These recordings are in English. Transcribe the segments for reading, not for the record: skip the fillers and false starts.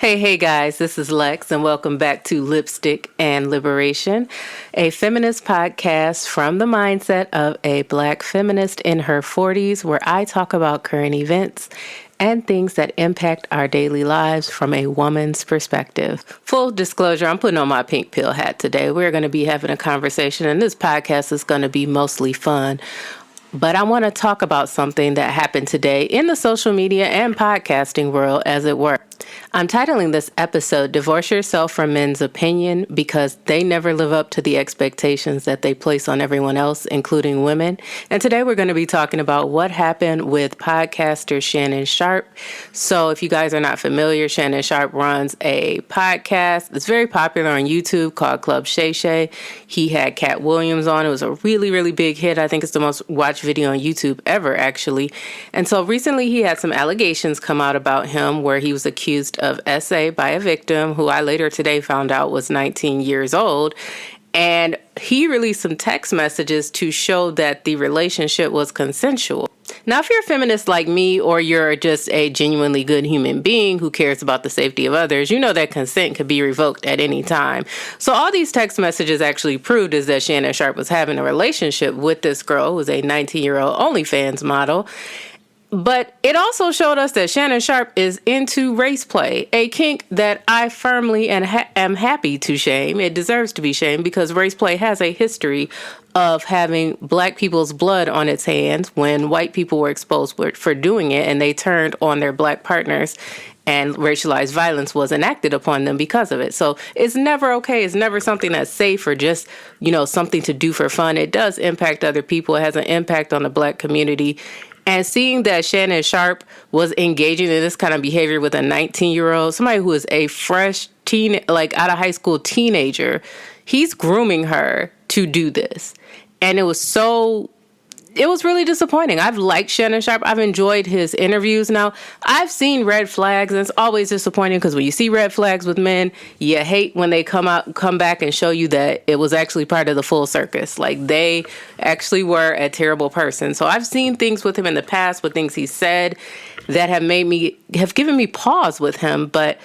Hey guys, this is Lex, and welcome back to Lipstick and Liberation, a feminist podcast from the mindset of a Black feminist in her 40s, where I talk about current events and things that impact our daily lives from a woman's perspective. Full disclosure, I'm putting on my pink pill hat today. We're going to be having a conversation, and this podcast is going to be mostly fun. But I want to talk about something that happened today in the social media and podcasting world, as it were. I'm titling this episode, Divorce Yourself from Men's Opinion, because they never live up to the expectations that they place on everyone else, including women. And today we're going to be talking about what happened with podcaster Shannon Sharpe. So if you guys are not familiar, Shannon Sharpe runs a podcast that's very popular on YouTube called Club Shay Shay. He had Cat Williams on. It was a really, really big hit. I think it's the most watched video on YouTube ever, actually. And so recently he had some allegations come out about him where he was accused of SA by a victim who I later today found out was 19 years old. And he released some text messages to show that the relationship was consensual. Now, if you're a feminist like me, or you're just a genuinely good human being who cares about the safety of others, you know that consent could be revoked at any time. So all these text messages actually proved is that Shannon Sharpe was having a relationship with this girl who was a 19-year-old OnlyFans model. But it also showed us that Shannon Sharpe is into race play, a kink that I firmly and am happy to shame. It deserves to be shamed because race play has a history of having Black people's blood on its hands when white people were exposed for doing it and they turned on their Black partners and racialized violence was enacted upon them because of it. So it's never okay. It's never something that's safe or just, something to do for fun. It does impact other people. It has an impact on the Black community. And seeing that Shannon Sharpe was engaging in this kind of behavior with a 19-year-old, somebody who is a fresh out of high school teenager, he's grooming her to do this. And it was really disappointing. I've liked Shannon Sharpe. I've enjoyed his interviews. Now, I've seen red flags, and it's always disappointing because when you see red flags with men, you hate when they come back and show you that it was actually part of the full circus. Like, they actually were a terrible person. So I've seen things with him in the past, with things he said that have given me pause with him, but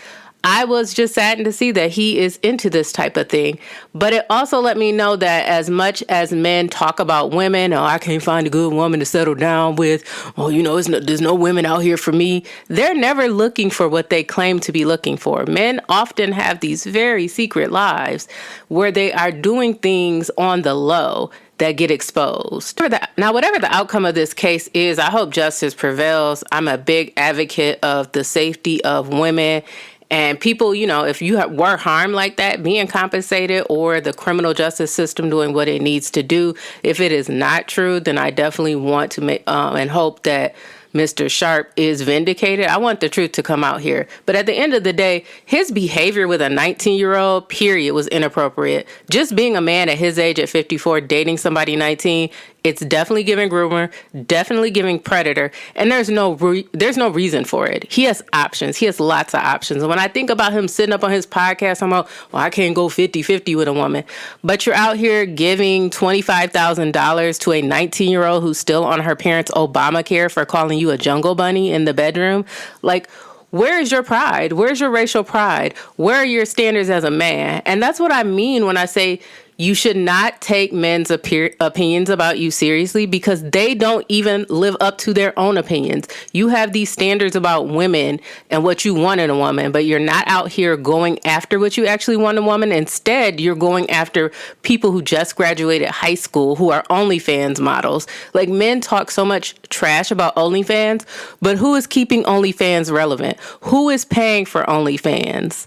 I was just saddened to see that he is into this type of thing. But it also let me know that as much as men talk about women, I can't find a good woman to settle down with, there's no women out here for me, they're never looking for what they claim to be looking for. Men often have these very secret lives where they are doing things on the low that get exposed. Now, whatever the outcome of this case is, I hope justice prevails. I'm a big advocate of the safety of women. And people, if you were harmed like that, being compensated, or the criminal justice system doing what it needs to do. If it is not true, then I definitely want to make and hope that Mr. Sharpe is vindicated. I want the truth to come out here. But at the end of the day, his behavior with a 19-year-old, period, was inappropriate. Just being a man at his age at 54, dating somebody 19, it's definitely giving groomer, definitely giving predator, and there's no reason for it. He has options. He has lots of options. And when I think about him sitting up on his podcast, I'm like, well, I can't go 50-50 with a woman. But you're out here giving $25,000 to a 19-year-old who's still on her parents' Obamacare for calling you a jungle bunny in the bedroom. Like, where is your pride? Where's your racial pride? Where are your standards as a man? And that's what I mean when I say you should not take men's opinions about you seriously, because they don't even live up to their own opinions. You have these standards about women and what you want in a woman, but you're not out here going after what you actually want in a woman. Instead, you're going after people who just graduated high school who are OnlyFans models. Like, men talk so much trash about OnlyFans, but who is keeping OnlyFans relevant? Who is paying for OnlyFans?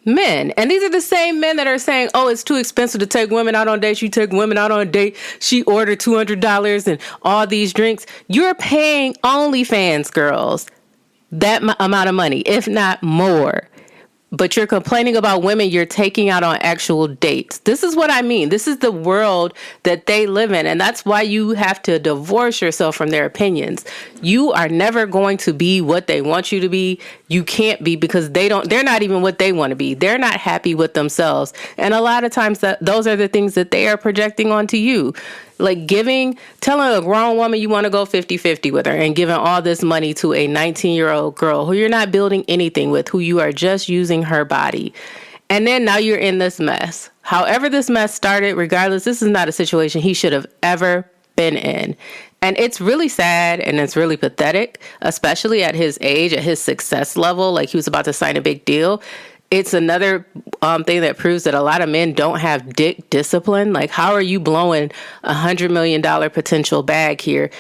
Men. And these are the same men that are saying, oh, it's too expensive to take women out on dates. You take women out on a date, she ordered $200 and all these drinks. You're paying OnlyFans girls that amount of money, if not more. But you're complaining about women you're taking out on actual dates. This is what I mean. This is the world that they live in. And that's why you have to divorce yourself from their opinions. You are never going to be what they want you to be. You can't be, because they're not even what they want to be. They're not happy with themselves. And a lot of times those are the things that they are projecting onto you. Like telling a grown woman you want to go 50-50 with her and giving all this money to a 19-year-old girl who you're not building anything with, who you are just using her body. And then now you're in this mess. However this mess started, regardless, this is not a situation he should have ever been in. And it's really sad and it's really pathetic, especially at his age, at his success level, like he was about to sign a big deal. It's another thing that proves that a lot of men don't have dick discipline. Like, how are you blowing $100 million potential bag here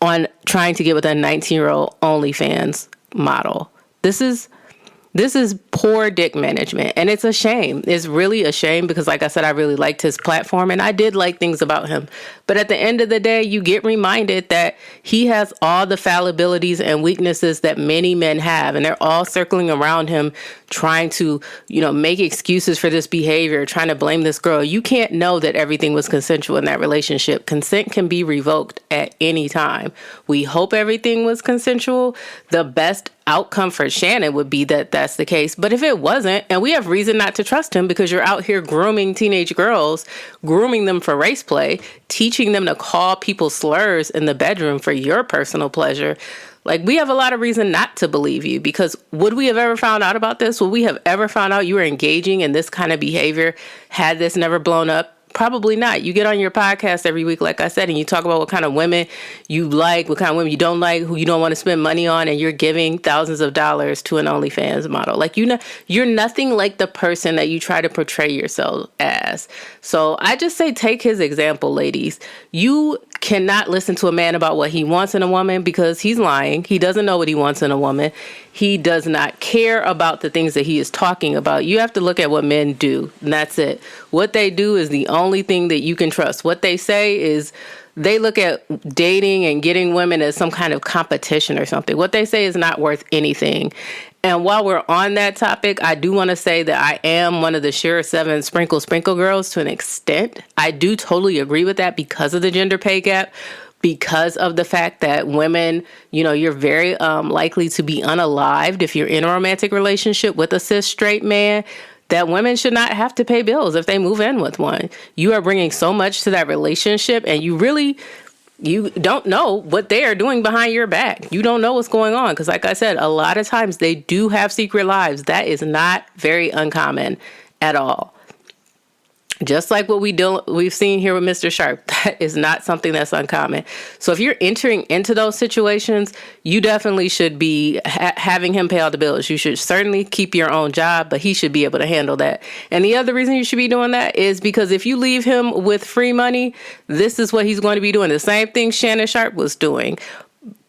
on trying to get with a 19-year-old OnlyFans model? This is poor dick management, and it's a shame. It's really a shame because, like I said, I really liked his platform, and I did like things about him. But at the end of the day, you get reminded that he has all the fallibilities and weaknesses that many men have, and they're all circling around him, trying to, make excuses for this behavior, trying to blame this girl. You can't know that everything was consensual in that relationship. Consent can be revoked at any time. We hope everything was consensual. The best outcome for Shannon would be that that's the case. But if it wasn't, and we have reason not to trust him because you're out here grooming teenage girls, grooming them for race play, teaching them to call people slurs in the bedroom for your personal pleasure, like, we have a lot of reason not to believe you, because would we have ever found out about this? Would we have ever found out you were engaging in this kind of behavior had this never blown up? Probably not. You get on your podcast every week, like I said, and you talk about what kind of women you like, what kind of women you don't like, who you don't want to spend money on, and you're giving thousands of dollars to an OnlyFans model. Like, you're nothing like the person that you try to portray yourself as. So I just say take his example, ladies. You cannot listen to a man about what he wants in a woman because he's lying. He doesn't know what he wants in a woman. He does not care about the things that he is talking about. You have to look at what men do, and that's it. What they do is the only thing that you can trust. What they say is they look at dating and getting women as some kind of competition or something. What they say is not worth anything. And while we're on that topic, I do want to say that I am one of the Sure 7 sprinkle girls to an extent. I do totally agree with that because of the gender pay gap, because of the fact that women, you're very likely to be unalived if you're in a romantic relationship with a cis straight man, that women should not have to pay bills if they move in with one. You are bringing so much to that relationship, and you don't know what they are doing behind your back. You don't know what's going on. Because like I said, a lot of times they do have secret lives. That is not very uncommon at all. Just like what we've seen here with Mr. Sharpe, that is not something that's uncommon. So if you're entering into those situations, you definitely should be having him pay all the bills. You should certainly keep your own job, but he should be able to handle that. And the other reason you should be doing that is because if you leave him with free money, this is what he's going to be doing. The same thing Shannon Sharpe was doing.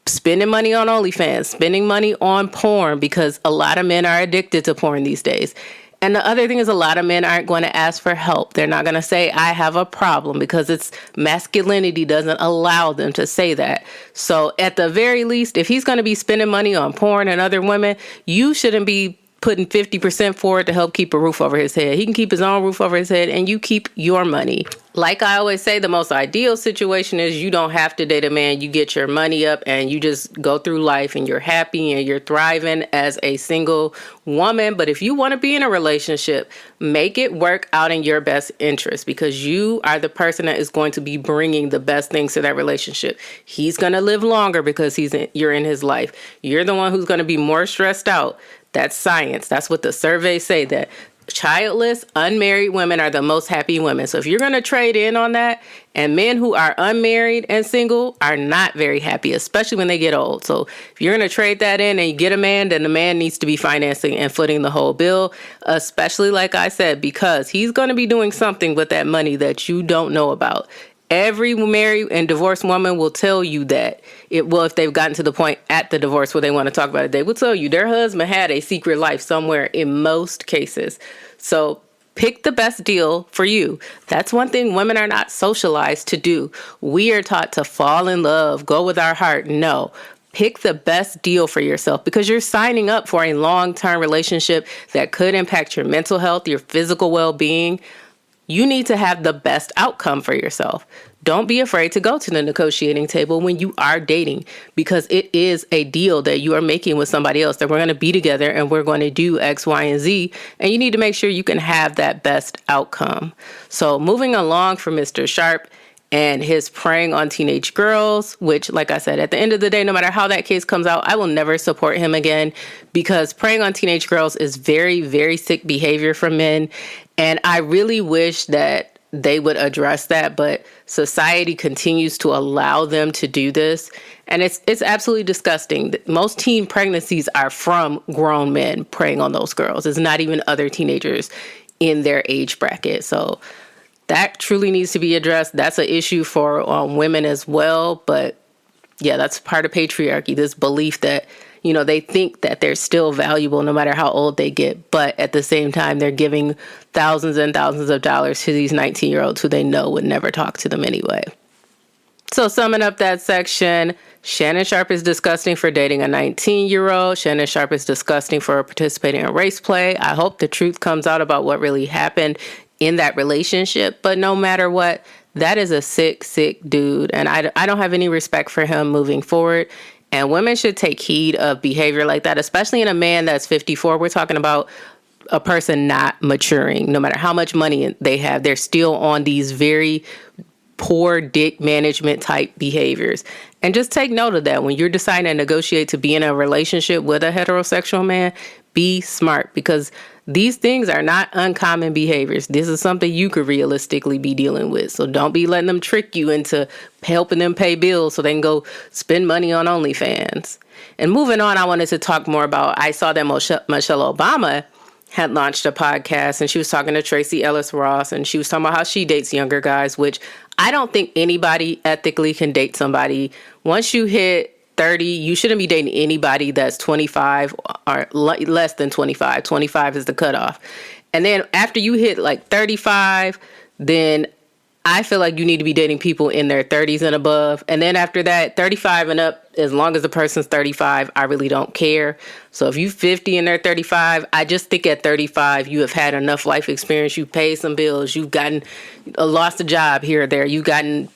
Spending money on OnlyFans, spending money on porn, because a lot of men are addicted to porn these days. And the other thing is a lot of men aren't going to ask for help. They're not going to say, I have a problem, because it's masculinity doesn't allow them to say that. So at the very least, if he's going to be spending money on porn and other women, you shouldn't be putting 50% forward to help keep a roof over his head. He can keep his own roof over his head, and you keep your money. Like I always say, the most ideal situation is you don't have to date a man. You get your money up and you just go through life and you're happy and you're thriving as a single woman. But if you want to be in a relationship, make it work out in your best interest, because you are the person that is going to be bringing the best things to that relationship. He's going to live longer because you're in his life. You're the one who's going to be more stressed out. That's science. That's what the surveys say, that childless, unmarried women are the most happy women. So if you're going to trade in on that, and men who are unmarried and single are not very happy, especially when they get old. So if you're going to trade that in and you get a man, then the man needs to be financing and footing the whole bill, especially like I said, because he's going to be doing something with that money that you don't know about. Every married and divorced woman will tell you that. If they've gotten to the point at the divorce where they want to talk about it, they will tell you their husband had a secret life somewhere in most cases. So pick the best deal for you. That's one thing women are not socialized to do. We are taught to fall in love, go with our heart. No. Pick the best deal for yourself, because you're signing up for a long-term relationship that could impact your mental health, your physical well-being. You need to have the best outcome for yourself. Don't be afraid to go to the negotiating table when you are dating, because it is a deal that you are making with somebody else, that we're going to be together and we're going to do X, Y, and Z. And you need to make sure you can have that best outcome. So moving along for Mr. Sharpe, and his preying on teenage girls, which, like I said, at the end of the day, no matter how that case comes out, I will never support him again, because preying on teenage girls is very, very sick behavior from men. And I really wish that they would address that, but society continues to allow them to do this. And it's absolutely disgusting. Most teen pregnancies are from grown men preying on those girls. It's not even other teenagers in their age bracket. So that truly needs to be addressed. That's an issue for women as well. But yeah, that's part of patriarchy, this belief that, you know, they think that they're still valuable no matter how old they get. But at the same time, they're giving thousands and thousands of dollars to these 19-year-olds who they know would never talk to them anyway. So summing up that section, Shannon Sharpe is disgusting for dating a 19-year-old. Shannon Sharpe is disgusting for participating in race play. I hope the truth comes out about what really happened in that relationship. But no matter what, that is a sick, sick dude. And I don't have any respect for him moving forward. And women should take heed of behavior like that, especially in a man that's 54. We're talking about a person not maturing. No matter how much money they have, they're still on these very poor dick management type behaviors. And just take note of that when you're deciding to negotiate to be in a relationship with a heterosexual man. Be smart, because these things are not uncommon behaviors. This is something you could realistically be dealing with. So don't be letting them trick you into helping them pay bills so they can go spend money on OnlyFans. And moving on, I wanted to talk more about, I saw that Michelle Obama had launched a podcast, and she was talking to Tracy Ellis Ross, and she was talking about how she dates younger guys, which I don't think anybody ethically can date somebody. Once you hit 30, you shouldn't be dating anybody that's 25 or less than 25. 25 is the cutoff. And then after you hit like 35, then I feel like you need to be dating people in their 30s and above. And then after that, 35 and up, as long as the person's 35, I really don't care. So if you're 50 and they're 35, I just think at 35, you have had enough life experience. You've paid some bills. You've gotten lost a job here or there. You've gotten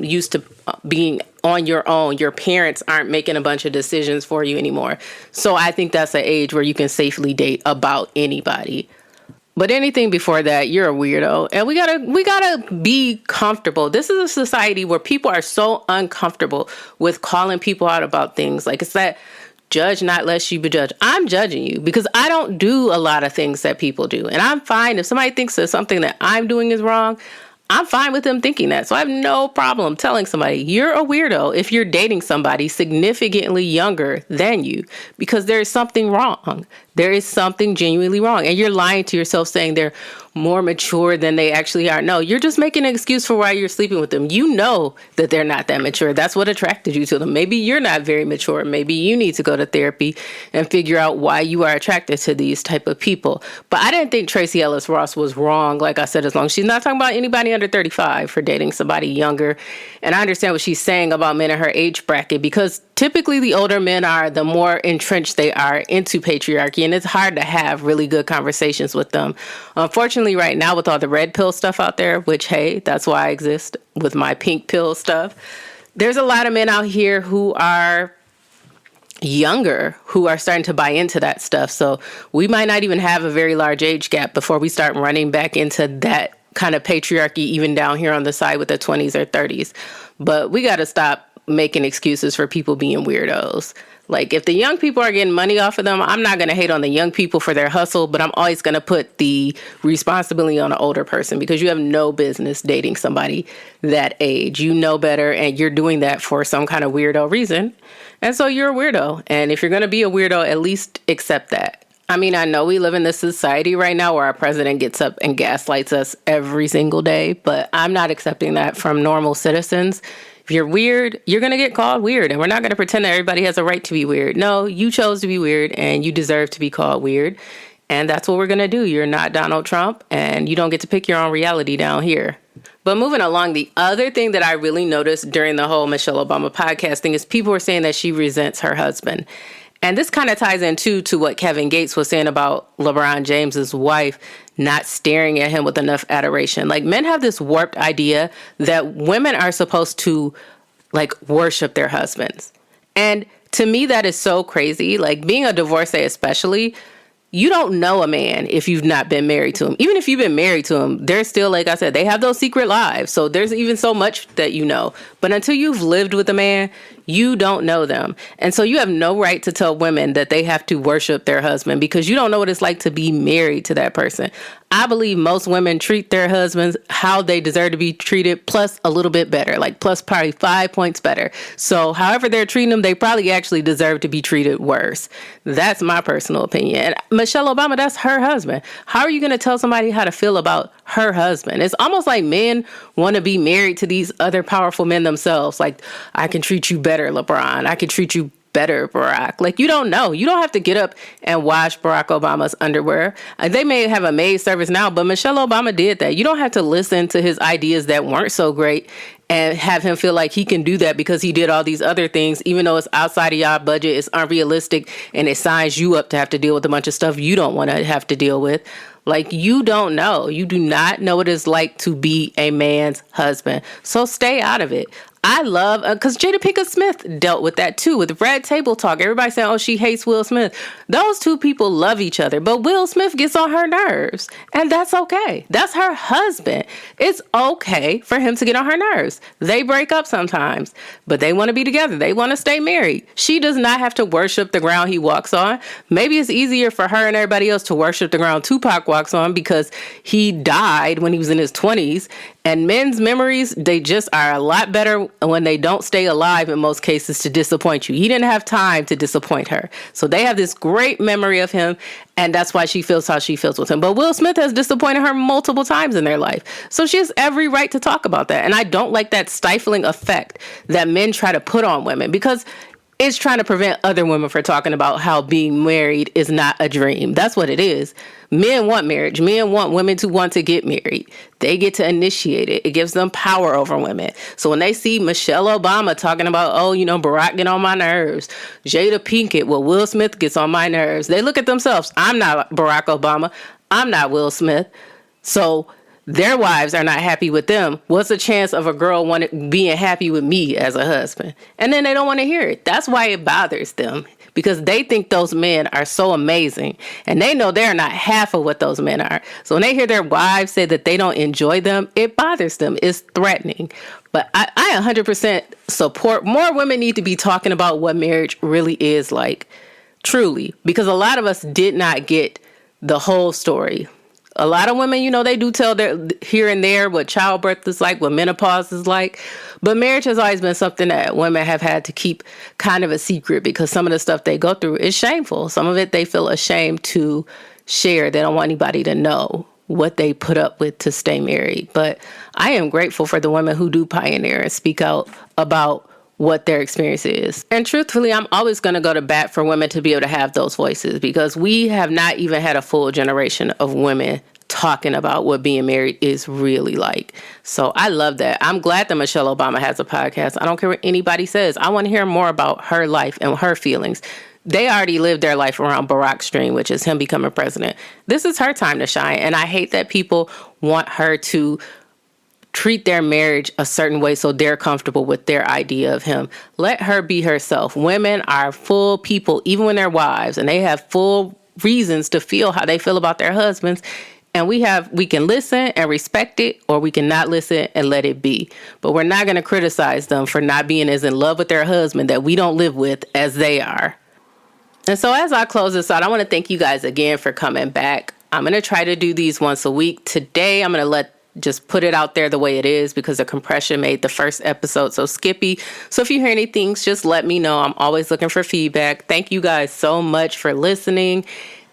used to being on your own. Your parents aren't making a bunch of decisions for you anymore. So I think that's an age where you can safely date about anybody. But anything before that, you're a weirdo. And we gotta be comfortable. This is a society where people are so uncomfortable with calling people out about things. Like, it's that judge not lest you be judged. I'm judging you because I don't do a lot of things that people do. And I'm fine if somebody thinks that something that I'm doing is wrong. I'm fine with them thinking that. So I have no problem telling somebody, you're a weirdo if you're dating somebody significantly younger than you, because there is something wrong. There is something genuinely wrong. And you're lying to yourself saying they're more mature than they actually are. No, you're just making an excuse for why you're sleeping with them. You know that they're not that mature. That's what attracted you to them. Maybe you're not very mature. Maybe you need to go to therapy and figure out why you are attracted to these type of people. But I didn't think Tracy Ellis Ross was wrong. Like I said, as long as she's not talking about anybody under 35 for dating somebody younger. And I understand what she's saying about men in her age bracket, because typically the older men are, the more entrenched they are into patriarchy, and it's hard to have really good conversations with them. Unfortunately, right now with all the red pill stuff out there, which, hey, that's why I exist with my pink pill stuff, there's a lot of men out here who are younger who are starting to buy into that stuff. So we might not even have a very large age gap before we start running back into that kind of patriarchy, even down here on the side with the 20s or 30s. But we got to stop making excuses for people being weirdos. Like, if the young people are getting money off of them, I'm not going to hate on the young people for their hustle, but I'm always going to put the responsibility on an older person, because you have no business dating somebody that age. You know better, and you're doing that for some kind of weirdo reason. And so you're a weirdo. And if you're going to be a weirdo, at least accept that. I mean, I know we live in this society right now where our president gets up and gaslights us every single day, but I'm not accepting that from normal citizens. If you're weird, you're going to get called weird, and we're not going to pretend that everybody has a right to be weird. No, you chose to be weird, and you deserve to be called weird, and that's what we're going to do. You're not Donald Trump, and you don't get to pick your own reality down here. But moving along, the other thing that I really noticed during the whole Michelle Obama podcast thing is people were saying that she resents her husband. And this kind of ties into to what Kevin Gates was saying about LeBron James's wife not staring at him with enough adoration. Like, men have this warped idea that women are supposed to, like, worship their husbands. And to me, that is so crazy. Like, being a divorcee especially, you don't know a man if you've not been married to him. Even if you've been married to him, they're still, like I said, they have those secret lives. So there's even so much that you know. But until you've lived with a man, you don't know them. And so you have no right to tell women that they have to worship their husband because you don't know what it's like to be married to that person. I believe most women treat their husbands how they deserve to be treated, plus a little bit better, like plus probably 5 points better. So however they're treating them, they probably actually deserve to be treated worse. That's my personal opinion. And Michelle Obama, that's her husband. How are you going to tell somebody how to feel about her husband? It's almost like men want to be married to these other powerful men themselves. Like, I can treat you better, LeBron. I can treat you better, Barack. Like, you don't know. You don't have to get up and wash Barack Obama's underwear. They may have a maid service now, but Michelle Obama did that. You don't have to listen to his ideas that weren't so great and have him feel like he can do that because he did all these other things, even though it's outside of y'all budget, it's unrealistic, and it signs you up to have to deal with a bunch of stuff you don't want to have to deal with. Like, you don't know. You do not know what it's like to be a man's husband. So stay out of it. I love, because Jada Pinkett Smith dealt with that too, with Red Table Talk. Everybody saying, oh, she hates Will Smith. Those two people love each other, but Will Smith gets on her nerves, and that's okay. That's her husband. It's okay for him to get on her nerves. They break up sometimes, but they want to be together. They want to stay married. She does not have to worship the ground he walks on. Maybe it's easier for her and everybody else to worship the ground Tupac walks on because he died when he was in his 20s. And men's memories, they just are a lot better when they don't stay alive in most cases to disappoint you. He didn't have time to disappoint her. So they have this great memory of him, and that's why she feels how she feels with him. But Will Smith has disappointed her multiple times in their life. So she has every right to talk about that. And I don't like that stifling effect that men try to put on women, because it's trying to prevent other women from talking about how being married is not a dream. That's what it is. Men want marriage. Men want women to want to get married. They get to initiate it. It gives them power over women. So when they see Michelle Obama talking about, oh, you know, Barack get on my nerves, Jada Pinkett, well, Will Smith gets on my nerves, they look at themselves. I'm not Barack Obama. I'm not Will Smith. So their wives are not happy with them. What's the chance of a girl being happy with me as a husband? And then they don't want to hear it. That's why it bothers them, because they think those men are so amazing, and they know they're not half of what those men are. So when they hear their wives say that they don't enjoy them, it bothers them. It's threatening. But I 100% support more women need to be talking about what marriage really is like, truly, because a lot of us did not get the whole story. A lot of women, you know, they do tell their here and there what childbirth is like, what menopause is like. But marriage has always been something that women have had to keep kind of a secret, because some of the stuff they go through is shameful. Some of it they feel ashamed to share. They don't want anybody to know what they put up with to stay married. But I am grateful for the women who do pioneer and speak out about what their experience is. And truthfully, I'm always going to go to bat for women to be able to have those voices, because we have not even had a full generation of women talking about what being married is really like. So I love that. I'm glad that Michelle Obama has a podcast. I don't care what anybody says. I want to hear more about her life and her feelings. They already lived their life around Barack's dream, which is him becoming president. This is her time to shine. And I hate that people want her to treat their marriage a certain way so they're comfortable with their idea of him. Let her be herself. Women are full people, even when they're wives, and they have full reasons to feel how they feel about their husbands. And we can listen and respect it, or we can not listen and let it be. But we're not going to criticize them for not being as in love with their husband that we don't live with as they are. And so as I close this out, I want to thank you guys again for coming back. I'm going to try to do these once a week. Today, I'm going to just put it out there the way it is, because the compression made the first episode so skippy. So if you hear any things, just let me know. I'm always looking for feedback. Thank you guys so much for listening.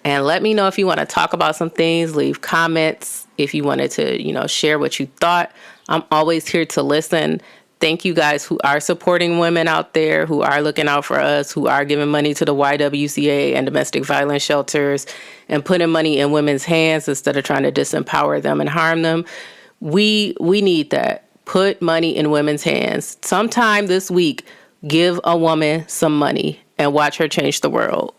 And let me know if you want to talk about some things, leave comments. If you wanted to, share what you thought, I'm always here to listen. Thank you guys who are supporting women out there, who are looking out for us, who are giving money to the YWCA and domestic violence shelters and putting money in women's hands instead of trying to disempower them and harm them. We need that. Put money in women's hands. Sometime this week, give a woman some money and watch her change the world.